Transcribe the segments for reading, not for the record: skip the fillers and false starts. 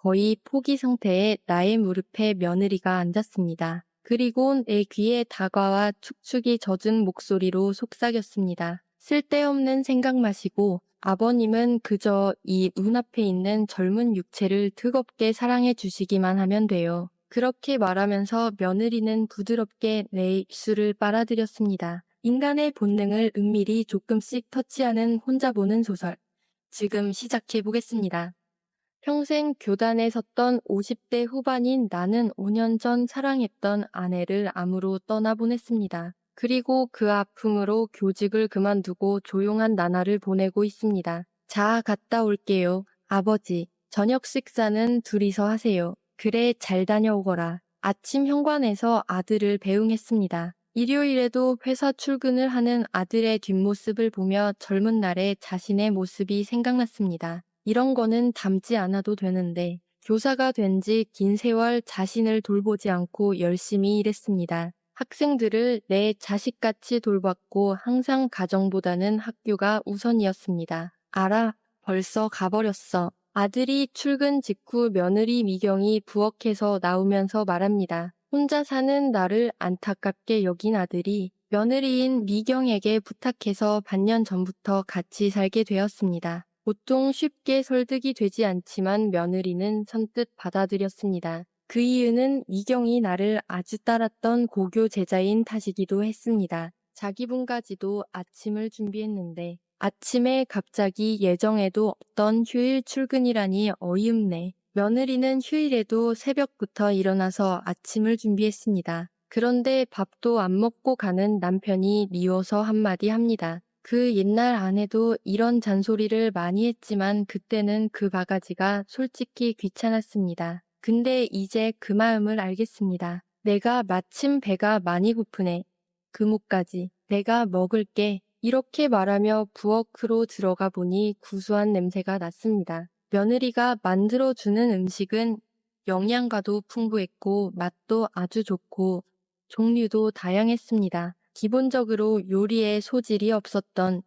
거의 포기 상태에 나의 무릎에 며느리가 앉았습니다. 그리고 내 귀에 다가와 축축이 젖은 목소리로 속삭였습니다. 쓸데없는 생각 마시고 아버님은 그저 이 눈앞에 있는 젊은 육체를 뜨겁게 사랑해 주시기만 하면 돼요. 그렇게 말하면서 며느리는 부드럽게 내 입술을 빨아들였습니다. 인간의 본능을 은밀히 조금씩 터치하는 혼자 보는 소설. 지금 시작해 보겠습니다. 평생 교단에 섰던 50대 후반인 나는 5년 전 사랑했던 아내를 암으로 떠나보냈습니다. 그리고 그 아픔으로 교직을 그만두고 조용한 나날을 보내고 있습니다. 자, 갔다 올게요. 아버지, 저녁 식사는 둘이서 하세요. 그래, 잘 다녀오거라. 아침 현관에서 아들을 배웅했습니다. 일요일에도 회사 출근을 하는 아들의 뒷모습을 보며 젊은 날의 자신의 모습이 생각났습니다. 이런 거는 닮지 않아도 되는데 교사가 된 지 긴 세월 자신을 돌보지 않고 열심히 일했습니다. 학생들을 내 자식같이 돌봤고 항상 가정보다는 학교가 우선이었습니다. 알아, 벌써 가버렸어. 아들이 출근 직후 며느리 미경이 부엌에서 나오면서 말합니다. 혼자 사는 나를 안타깝게 여긴 아들이 며느리인 미경에게 부탁해서 반년 전부터 같이 살게 되었습니다. 보통 쉽게 설득이 되지 않지만 며느리는 선뜻 받아들였습니다. 그 이유는 미경이 나를 아주 따랐던 고교 제자인 탓이기도 했습니다. 자기 분까지도 아침을 준비했는데 아침에 갑자기 예정에도 없던 휴일 출근이라니 어이없네. 며느리는 휴일에도 새벽부터 일어나서 아침을 준비했습니다. 그런데 밥도 안 먹고 가는 남편이 미워서 한마디 합니다. 그 옛날 아내도 이런 잔소리를 많이 했지만 그때는 그 바가지가 솔직히 귀찮았습니다. 근데 이제 그 마음을 알겠습니다. 내가 마침 배가 많이 고프네. 그뭇까지 내가 먹을게. 이렇게 말하며 부엌으로 들어가 보니 구수한 냄새가 났습니다. 며느리가 만들어주는 음식은 영양가도 풍부했고 맛도 아주 좋고 종류도 다양했습니다. 기본적으로 요리에 소질이 없었던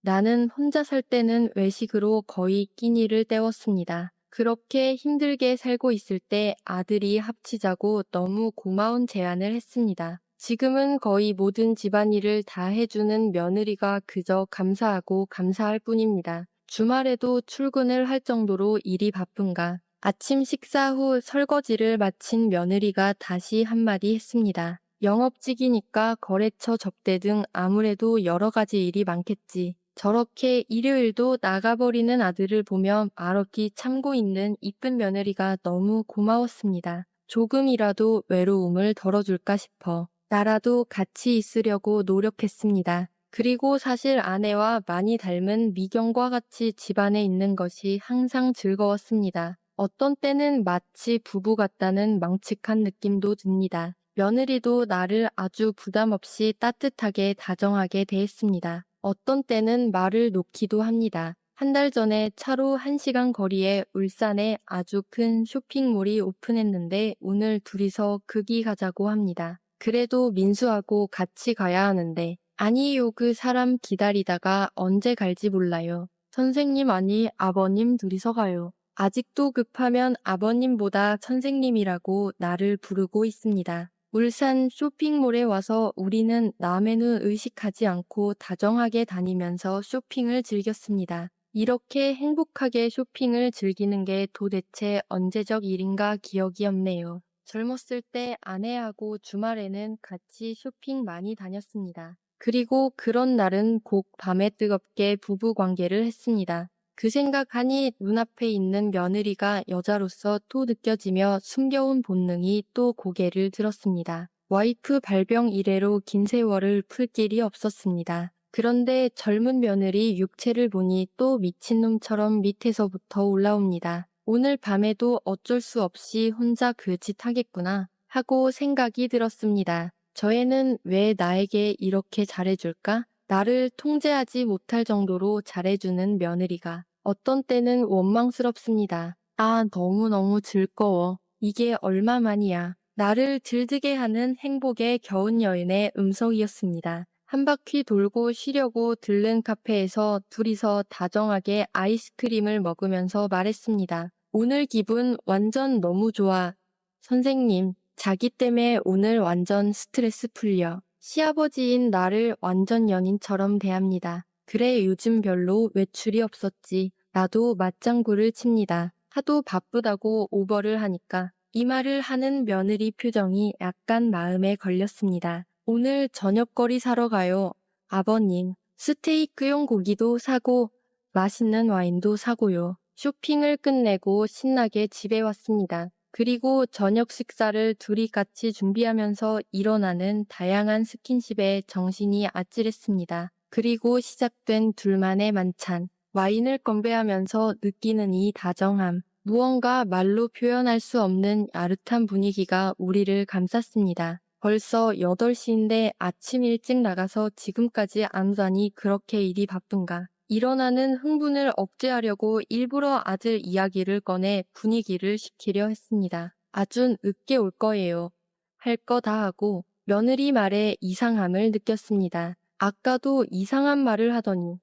나는 혼자 살 때는 외식으로 거의 끼니를 때웠습니다. 그렇게 힘들게 살고 있을 때 아들이 합치자고 너무 고마운 제안을 했습니다. 지금은 거의 모든 집안일을 다 해주는 며느리가 그저 감사하고 감사할 뿐입니다. 주말에도 출근을 할 정도로 일이 바쁜가. 아침 식사 후 설거지를 마친 며느리가 다시 한마디 했습니다. 영업직이니까 거래처 접대 등 아무래도 여러 가지 일이 많겠지. 저렇게 일요일도 나가버리는 아들을 보며 말없이 참고 있는 이쁜 며느리가 너무 고마웠습니다. 조금이라도 외로움을 덜어줄까 싶어 나라도 같이 있으려고 노력했습니다. 그리고 사실 아내와 많이 닮은 미경과 같이 집안에 있는 것이 항상 즐거웠습니다. 어떤 때는 마치 부부 같다는 망측한 느낌도 듭니다. 며느리도 나를 아주 부담 없이 따뜻하게 다정하게 대했습니다. 어떤 때는 말을 놓기도 합니다. 한 달 전에 차로 1시간 거리에 울산에 아주 큰 쇼핑몰이 오픈했는데 오늘 둘이서 거기 가자고 합니다. 그래도 민수하고 같이 가야 하는데 아니요, 그 사람 기다리다가 언제 갈지 몰라요. 선생님 아니 아버님 둘이서 가요. 아직도 급하면 아버님보다 선생님이라고 나를 부르고 있습니다. 울산 쇼핑몰에 와서 우리는 남의 의식하지 않고 다정하게 다니면서 쇼핑을 즐겼습니다. 이렇게 행복하게 쇼핑을 즐기는 게 도대체 언제적 일인가 기억이 없네요. 젊었을 때 아내하고 주말에는 같이 쇼핑 많이 다녔습니다. 그리고 그런 날은 꼭 밤에 뜨겁게 부부 관계를 했습니다. 그 생각하니 눈앞에 있는 며느리가 여자로서 또 느껴지며 숨겨온 본능이 또 고개를 들었습니다. 와이프 발병 이래로 긴 세월을 풀 길이 없었습니다. 그런데 젊은 며느리 육체를 보니 또 미친놈처럼 밑에서부터 올라옵니다. 오늘 밤에도 어쩔 수 없이 혼자 그 짓 하겠구나 하고 생각이 들었습니다. 저 애는 왜 나에게 이렇게 잘해줄까? 나를 통제하지 못할 정도로 잘해주는 며느리가 어떤 때는 원망스럽습니다. 아, 너무너무 즐거워. 이게 얼마만이야. 나를 들뜨게 하는 행복의 겨운 여인의 음성이었습니다. 한 바퀴 돌고 쉬려고 들른 카페에서 둘이서 다정하게 아이스크림을 먹으면서 말했습니다. 오늘 기분 완전 너무 좋아. 선생님, 자기 때문에 오늘 완전 스트레스 풀려. 시아버지인 나를 완전 연인처럼 대합니다. 그래, 요즘 별로 외출이 없었지. 나도 맞장구를 칩니다. 하도 바쁘다고 오버를 하니까. 이 말을 하는 며느리 표정이 약간 마음에 걸렸습니다. 오늘 저녁거리 사러 가요. 아버님, 스테이크용 고기도 사고 맛있는 와인도 사고요. 쇼핑을 끝내고 신나게 집에 왔습니다. 그리고 저녁 식사를 둘이 같이 준비하면서 일어나는 다양한 스킨십에 정신이 아찔했습니다. 그리고 시작된 둘만의 만찬. 와인을 건배하면서 느끼는 이 다정함. 무언가 말로 표현할 수 없는 야릇한 분위기가 우리를 감쌌습니다. 벌써 8시인데 아침 일찍 나가서 지금까지 안 자니 그렇게 일이 바쁜가. 일어나는 흥분을 억제하려고 일부러 아들 이야기를 꺼내 분위기를 식히려 했습니다. 아준 늦게 올 거예요. 할 거 다 하고 며느리 말에 이상함을 느꼈습니다. 아까도 이상한 말을 하더니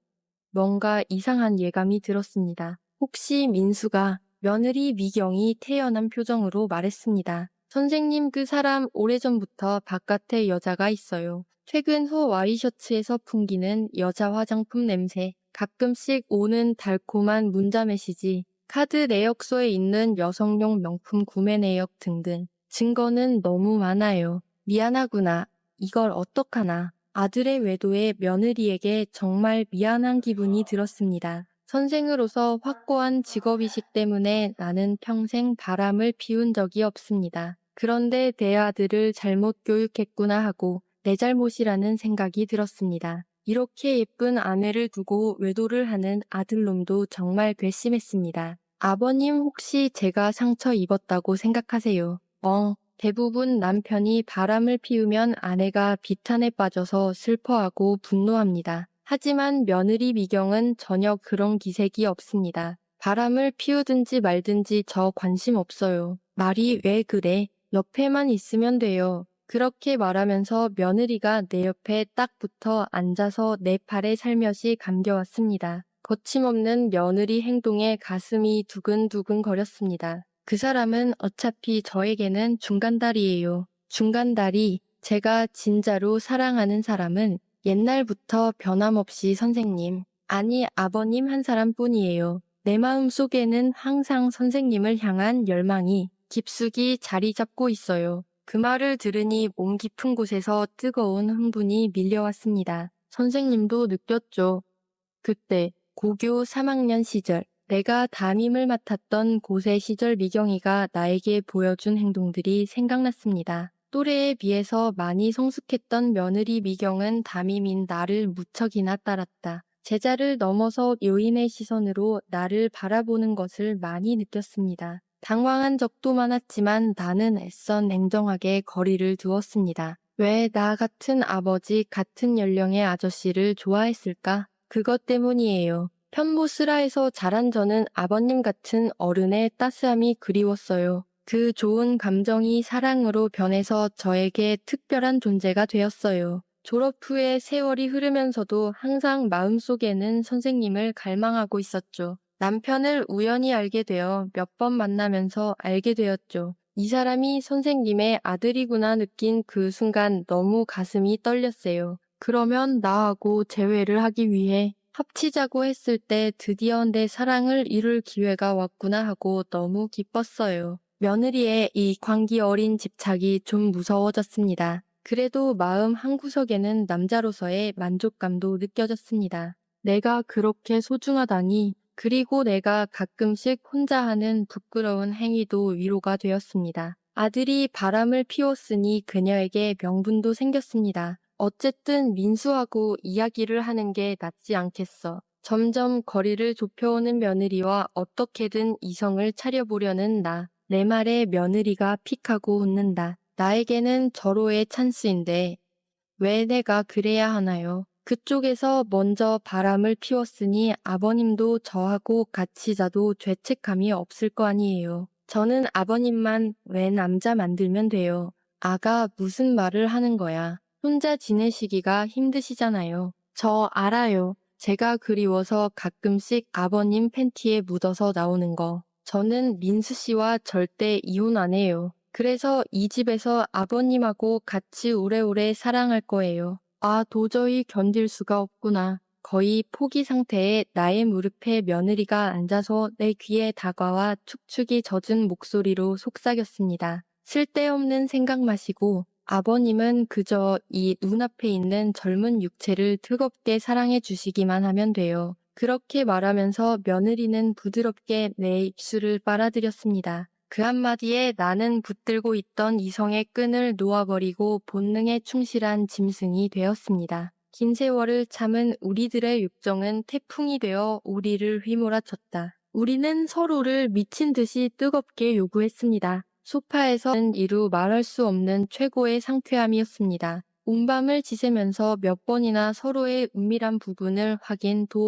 뭔가 이상한 예감이 들었습니다. 혹시 민수가 며느리 미경이 태연한 표정으로 말했습니다. 선생님 그 사람 오래전부터 바깥에 여자가 있어요. 퇴근 후 와이셔츠에서 풍기는 여자 화장품 냄새, 가끔씩 오는 달콤한 문자 메시지, 카드 내역서에 있는 여성용 명품 구매 내역 등등. 증거는 너무 많아요. 미안하구나. 이걸 어떡하나. 아들의 외도에 며느리에게 정말 미안한 기분이 들었습니다. 선생으로서 확고한 직업이식 때문에 나는 평생 바람을 피운 적이 없습니다. 그런데 내 아들을 잘못 교육했구나 하고 내 잘못이라는 생각이 들었습니다. 이렇게 예쁜 아내를 두고 외도를 하는 아들놈도 정말 괘씸했습니다. 아버님 혹시 제가 상처 입었다고 생각하세요? 대부분 남편이 바람을 피우면 아내가 비탄에 빠져서 슬퍼하고 분노합니다. 하지만 며느리 미경은 전혀 그런 기색이 없습니다. 바람을 피우든지 말든지 저 관심 없어요. 말이 왜 그래? 옆에만 있으면 돼요. 그렇게 말하면서 며느리가 내 옆에 딱 붙어 앉아서 내 팔에 살며시 감겨왔습니다. 거침없는 며느리 행동에 가슴이 두근두근 거렸습니다. 그 사람은 어차피 저에게는 중간다리예요. 중간다리, 제가 진짜로 사랑하는 사람은 옛날부터 변함없이 선생님, 아니 아버님 한 사람뿐이에요. 내 마음 속에는 항상 선생님을 향한 열망이 깊숙이 자리 잡고 있어요. 그 말을 들으니 몸 깊은 곳에서 뜨거운 흥분이 밀려왔습니다. 선생님도 느꼈죠. 그때 고교 3학년 시절 내가 담임을 맡았던 고세 시절 미경이가 나에게 보여준 행동들이 생각났습니다. 또래에 비해서 많이 성숙했던 며느리 미경은 담임인 나를 무척이나 따랐다. 제자를 넘어서 요인의 시선으로 나를 바라보는 것을 많이 느꼈습니다. 당황한 적도 많았지만 나는 애써 냉정하게 거리를 두었습니다. 왜 나 같은 아버지 같은 연령의 아저씨를 좋아했을까? 그것 때문이에요. 편모스라에서 자란 저는 아버님 같은 어른의 따스함이 그리웠어요. 그 좋은 감정이 사랑으로 변해서 저에게 특별한 존재가 되었어요. 졸업 후에 세월이 흐르면서도 항상 마음속에는 선생님을 갈망하고 있었죠. 남편을 우연히 알게 되어 몇 번 만나면서 알게 되었죠. 이 사람이 선생님의 아들이구나 느낀 그 순간 너무 가슴이 떨렸어요. 그러면 나하고 재회를 하기 위해 합치자고 했을 때 드디어 내 사랑을 이룰 기회가 왔구나 하고 너무 기뻤어요. 며느리의 이 광기 어린 집착이 좀 무서워졌습니다. 그래도 마음 한구석에는 남자로서의 만족감도 느껴졌습니다. 내가 그렇게 소중하다니, 그리고 내가 가끔씩 혼자 하는 부끄러운 행위도 위로가 되었습니다. 아들이 바람을 피웠으니 그녀에게 명분도 생겼습니다. 어쨌든 민수하고 이야기를 하는 게 낫지 않겠어. 점점 거리를 좁혀오는 며느리와 어떻게든 이성을 차려보려는 나. 내 말에 며느리가 픽하고 웃는다. 나에게는 절호의 찬스인데 왜 내가 그래야 하나요? 그쪽에서 먼저 바람을 피웠으니 아버님도 저하고 같이 자도 죄책감이 없을 거 아니에요. 저는 아버님만 왜 남자 만들면 돼요. 아가 무슨 말을 하는 거야. 혼자 지내시기가 힘드시잖아요. 저 알아요. 제가 그리워서 가끔씩 아버님 팬티에 묻어서 나오는 거. 저는 민수 씨와 절대 이혼 안 해요. 그래서 이 집에서 아버님하고 같이 오래오래 사랑할 거예요. 아, 도저히 견딜 수가 없구나. 거의 포기 상태에 나의 무릎에 며느리가 앉아서 내 귀에 다가와 축축이 젖은 목소리로 속삭였습니다. 쓸데없는 생각 마시고 아버님은 그저 이 눈앞에 있는 젊은 육체를 뜨겁게 사랑해 주시기만 하면 돼요. 그렇게 말하면서 며느리는 부드럽게 내 입술을 빨아들였습니다. 그 한마디에 나는 붙들고 있던 이성의 끈을 놓아버리고 본능에 충실한 짐승이 되었습니다. 긴 세월을 참은 우리들의 육정은 태풍이 되어 우리를 휘몰아쳤다. 우리는 서로를 미친 듯이 뜨겁게 요구했습니다. 소파에서는 이루 말할 수 없는 최고의 상쾌함이었습니다. 온 밤을 지새면서 몇 번이나 서로의 은밀한 부분을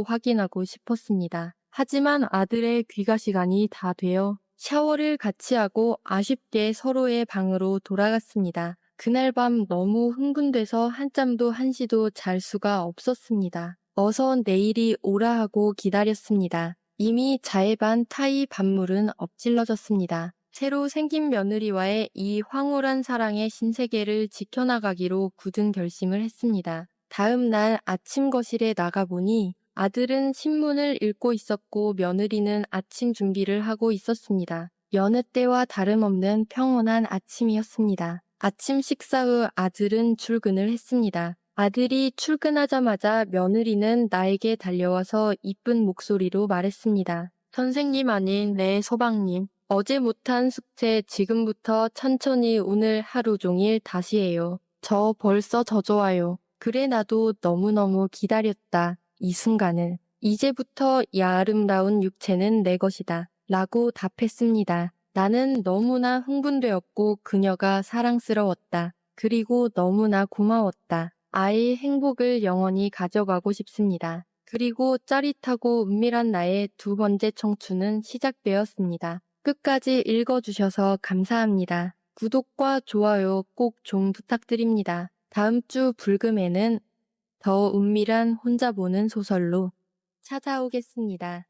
확인하고 싶었습니다. 하지만 아들의 귀가 시간이 다 되어 샤워를 같이 하고 아쉽게 서로의 방으로 돌아갔습니다. 그날 밤 너무 흥분돼서 한잠도 한시도 잘 수가 없었습니다. 어서 내일이 오라 하고 기다렸습니다. 이미 자해반 타이 반물은 엎질러졌습니다. 새로 생긴 며느리와의 이 황홀한 사랑의 신세계를 지켜나가기로 굳은 결심을 했습니다. 다음 날 아침 거실에 나가보니 아들은 신문을 읽고 있었고 며느리는 아침 준비를 하고 있었습니다. 여느 때와 다름없는 평온한 아침이었습니다. 아침 식사 후 아들은 출근을 했습니다. 아들이 출근하자마자 며느리는 나에게 달려와서 이쁜 목소리로 말했습니다. 선생님 아닌 내 서방님. 어제 못한 숙제 지금부터 천천히 오늘 하루 종일 다시 해요. 저 벌써 져줘와요. 그래 나도 너무너무 기다렸다. 이 순간을. 이제부터 이 아름다운 육체는 내 것이다. 라고 답했습니다. 나는 너무나 흥분되었고 그녀가 사랑스러웠다. 그리고 너무나 고마웠다. 아이의 행복을 영원히 가져가고 싶습니다. 그리고 짜릿하고 은밀한 나의 두 번째 청춘은 시작되었습니다. 끝까지 읽어주셔서 감사합니다. 구독과 좋아요 꼭 좀 부탁드립니다. 다음 주 불금에는 더 은밀한 혼자 보는 소설로 찾아오겠습니다.